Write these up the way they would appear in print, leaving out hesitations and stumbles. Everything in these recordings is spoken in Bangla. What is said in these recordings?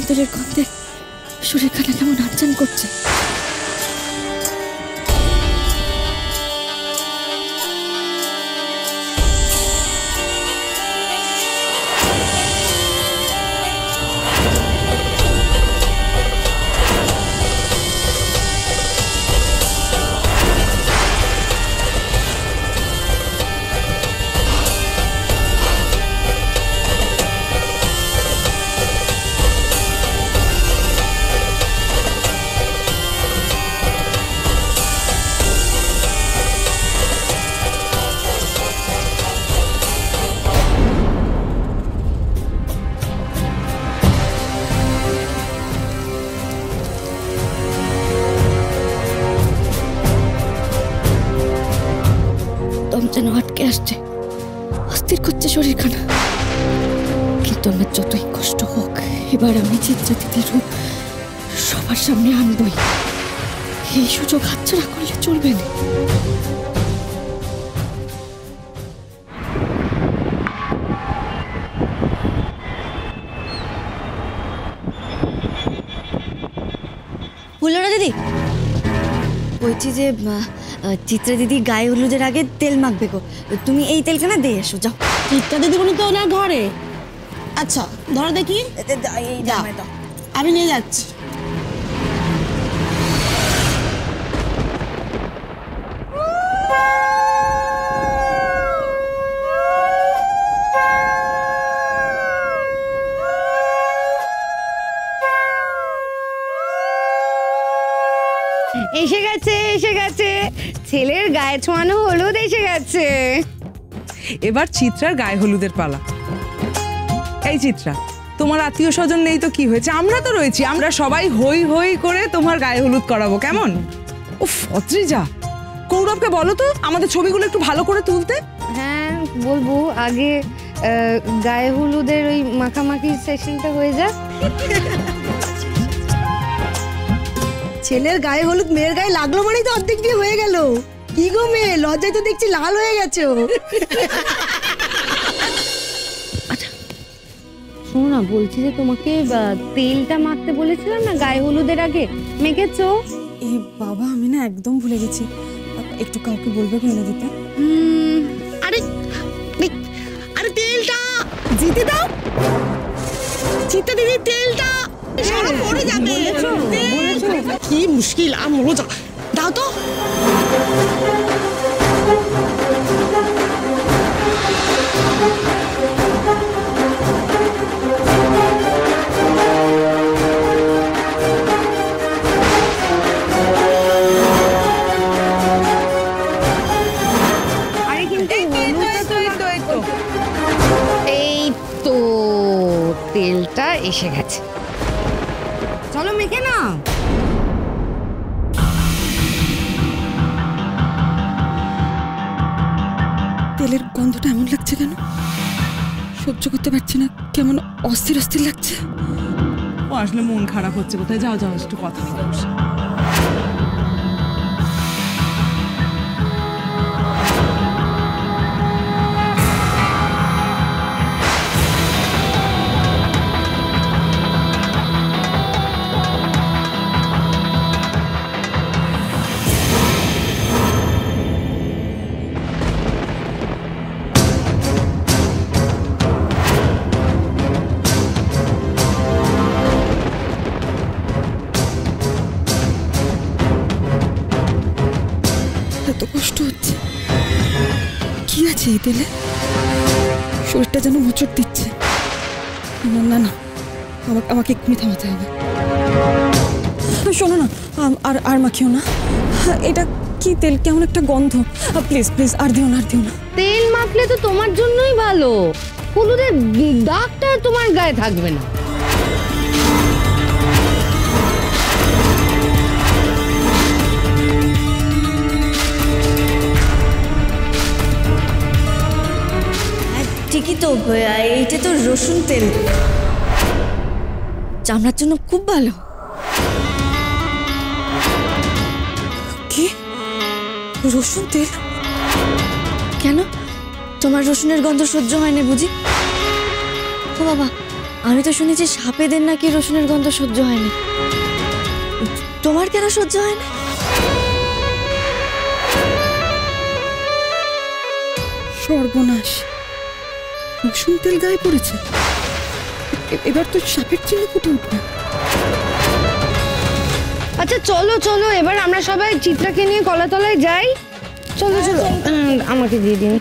তেলের গন্ধে শরীরখানা কেমন আনচান করছে। যেন আটকে আসছে, অস্থির করছে শরীরখানা। কিন্তু আমার যতই কষ্ট হোক, এবার আমি চিত্রা দিদির রূপ সবার সামনে আনবই। এই সুযোগ হাতছাড়া করলে চলবে না। বললো না দিদি, বলছি যে চিত্রা দিদি গায়ে হলুদের আগে তেল মাখবে গো, তুমি এই তেলখানা দিয়ে এসো যাও। চিত্রা দিদি বলি তো ওনার ঘরে। আচ্ছা ধরো দেখি, আমি নিয়ে যাচ্ছি। এসে গেছে এসে গেছে, ছেলের গায়ে ছোঁয়ানো হলুদ এসে গেছে। এবার চিত্রার গায়ে হলুদের পালা। এই চিত্রা, তোমার আত্মীয় স্বজন নেই তো কি হয়েছে, আমরা তো রয়েছি, আমরা সবাই হই হই করে তোমার গায়ে হলুদ করাবো, কেমন? উফ অত্রিজা, কৌরবকে বলো তো আমাদের ছবিগুলো একটু ভালো করে তুলতে। হ্যাঁ বলবো, আগে গায়ে হলুদের ওই মাখামাখি সেশনটা হয়ে যাক। ছেলের গায়ে হলুদ মেয়ের গায়ে লাগলো মানেই তো অর্ধেক দিয়ে হয়ে গেল। কি গো মেয়ে, লজ্জায় তো দেখছি লাল হয়ে গেছো। শোনো না, বলছি যে তোমাকে তেলটা মাখতে বলেছিলাম না গায়ে হলুদের আগে, মেখেছো? এ বাবা, আমি না একদম ভুলে গেছি। একটু কাউকে বলবে কি এনে দিতে? আরে আরে তেলটা জিতে দাও, চিত্রা দিদি তেলটা সারা পড়ে যাবে। কি মুশকিল, আর মজা দাও তো। এই তো তেলটা এসে গেছে, চলো মেখে না। তেলের গন্ধটা এমন লাগছে কেন? সহ্য করতে পারছি না, কেমন অস্থির অস্থির লাগছে। ও আসলে মন খারাপ হচ্ছে কোথায়, যাও যাও একটু কথা বলো। এত কষ্ট হচ্ছে, কি আছে এই তেলে? শরীরটা যেন মোচড় দিচ্ছে। না না, আমাকে এক্ষুনি থামাতে হবে। শোনো না, আর মাখিও না। এটা কি তেল, কেমন একটা গন্ধ। প্লিজ প্লিজ আর দিও না, আর দিও না। তেল মাখলে তো তোমার জন্যই ভালো, হলুদের দাগটা তোমার গায়ে থাকবে না। ঠিকই তো, এইটা তো রসুন তেল, চামড়ার জন্য খুব ভালো। কি রসুন তেল? কেন, তোমার রসুনের গন্ধ সহ্য হয় না বুঝি? ও বাবা, আমি তো শুনেছি সাপেদের নাকি রসুনের গন্ধ সহ্য হয়নি। তোমার কেন সহ্য হয় না? সর্বনাশ, রসুন তেল গায়ে পড়েছে। এবার তো সাপের চিহ্ন ফুটে উঠবে। আচ্ছা চলো চলো, এবার আমরা সবাই চিত্রাকে নিয়ে কলাতলায় যাই। চলো চলো, আমাকে দিয়ে দিন।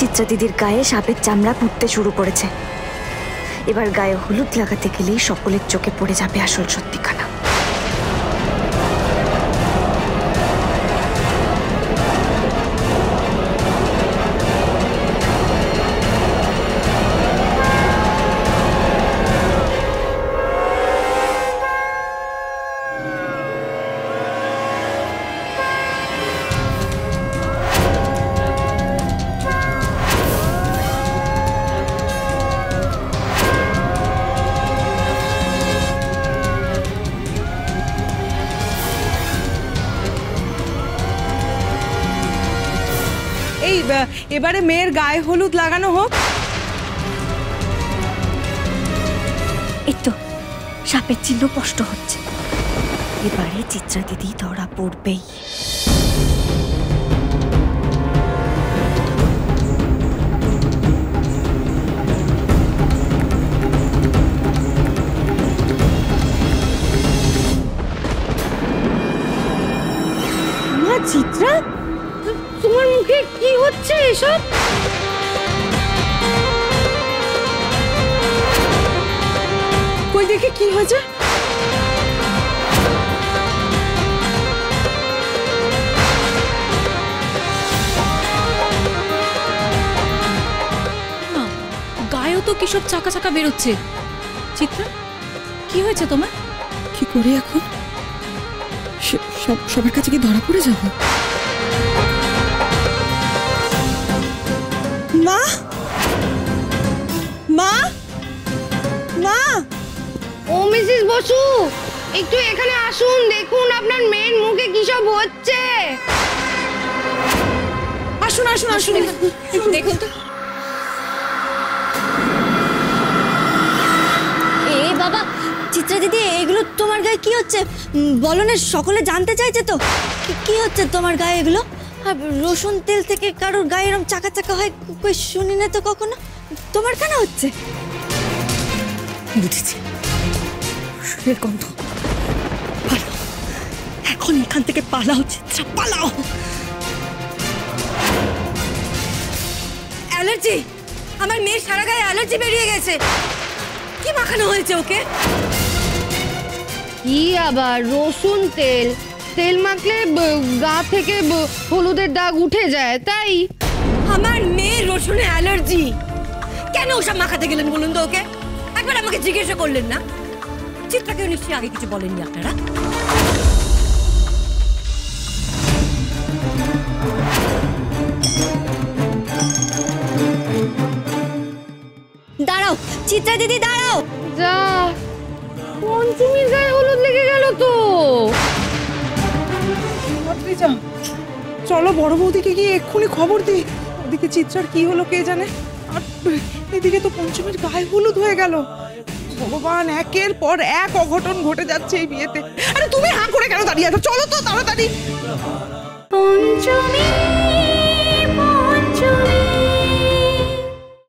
চিত্রা দিদির গায়ে সাপের চামড়া ফুটতে শুরু করেছে। এবার গায়ে হলুদ লাগাতে গেলেই সকলের চোখে পড়ে যাবে আসল সত্যিখানা। এবারে মেয়ের গায়ে হলুদ লাগানো হোক। এই তো সাপের চিহ্ন স্পষ্ট হচ্ছে। এবারে চিত্রা দিদি ধরা পড়বেই। মা চিত্রা, তোমার মুখে কি হচ্ছে এসব? কই দেখে কি হয়েছে? গায়েও তো কিসব চাকা চাকা বেরোচ্ছে। চিত্রা, কি হয়েছে তোমার? কি করি এখন? সবার কাছে কি ধরা পড়ে যাবো? মা, মা, মা! ও মিসেস বসু, একটু এখানে আসুন, দেখুন আপনার মেয়ের মুখে কি সব হচ্ছে। আসুন আসুন আসুন, দেখুন তো। এ বাবা, চিত্রা দিদি এগুলো তোমার গায়ে কি হচ্ছে বলো না? সকলে জানতে চাইছে তো কি হচ্ছে তোমার গায়ে এগুলো। আর রসুন তেল থেকে কারোর গায়ে এরকম চাকা চাকা হয় কই শুনি না তো কখনো। তোমার কেন হচ্ছে? বুঝেছি, রসুনের গন্ধ। পালাও, এখন এখান থেকে পালাও চিত্রা, পালাও। অ্যালার্জি, আমার মেয়ের সারা গায়ে অ্যালার্জি বেরিয়ে গেছে। কি মাখানো হয়েছে ওকে? কি আবার রসুন তেল? তেল মাখলে গা থেকে হলুদের দাগ উঠে যায়, তাই। আমার মেয়ের রসুনে অ্যালার্জি। কেন ওসব মাখাতে গেলেন বলুন তো ওকে? একবার আমাকে জিজ্ঞাসা করলেন না? চিত্রাকেও নিশ্চয়ই আগে কিছু বলেননি আপনারা। দাঁড়াও চিত্রা দিদি, দাঁড়াও। যা, পঞ্চমীর গায়ে হলুদ লেগে গেল তো। চলো বড় বৌদিকে গিয়ে এক্ষুনি খবর দিই। ওদিকে চিত্রার কি হলো কে জানে, আর এদিকে তো পঞ্চমীর গায়ে হলুদ হয়ে গেল। ভগবান, একের পর এক অঘটন ঘটে যাচ্ছে এই বিয়েতে। আরে তুমি হাঁ করে কেন দাঁড়িয়ে আছো? চলো তো তাড়াতাড়ি। পঞ্চমী পঞ্চমী